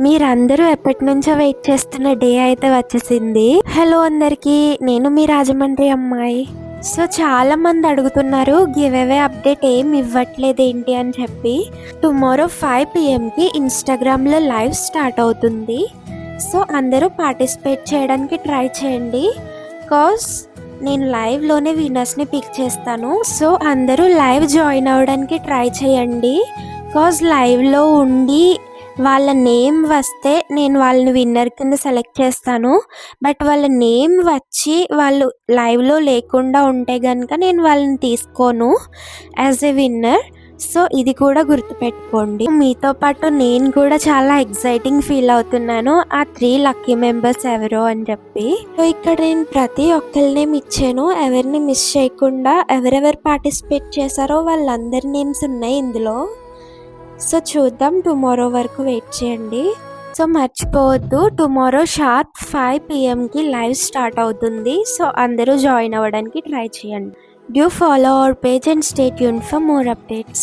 మీరందరూ ఎప్పటినుంచో వెయిట్ చేస్తున్న డే అయితే వచ్చేసింది. హలో అందరికీ, నేను మీ రాజమండ్రి అమ్మాయి. సో చాలా మంది అడుగుతున్నారు గివ్ అవే అప్డేట్ ఏం ఇవ్వట్లేదు ఏంటి అని చెప్పి. టుమారో 5 PM ఇన్స్టాగ్రామ్లో లైవ్ స్టార్ట్ అవుతుంది. సో అందరూ పార్టిసిపేట్ చేయడానికి ట్రై చేయండి. కాజ్ నేను లైవ్లోనే విన్నర్స్ని పిక్ చేస్తాను. సో అందరూ లైవ్ జాయిన్ అవ్వడానికి ట్రై చేయండి. కాజ్ లైవ్లో ఉండి వాళ్ళ నేమ్ వస్తే నేను వాళ్ళని విన్నర్ కింద సెలెక్ట్ చేస్తాను. బట్ వాళ్ళ నేమ్ వచ్చి వాళ్ళు లైవ్లో లేకుండా ఉంటే కనుక నేను వాళ్ళని తీసుకోను యాజ్ ఎ విన్నర్. సో ఇది కూడా గుర్తుపెట్టుకోండి. మీతో పాటు నేను కూడా చాలా ఎక్సైటింగ్ ఫీల్ అవుతున్నాను ఆ 3 లక్కీ మెంబర్స్ ఎవరో అని చెప్పి. సో ఇక్కడ నేను ప్రతి ఒక్కరి నేమ్ ఇచ్చాను, ఎవరిని మిస్ చేయకుండా. ఎవరెవరు పార్టిసిపేట్ చేశారో వాళ్ళందరి నేమ్స్ ఉన్నాయి ఇందులో. సో చూద్దాం, టుమారో వరకు వెయిట్ చేయండి. సో మర్చిపోవద్దు, tomorrow sharp 5 PM live start అవుతుంది. సో అందరూ జాయిన్ అవ్వడానికి ట్రై చేయండి. Do follow our page and stay tuned for more updates.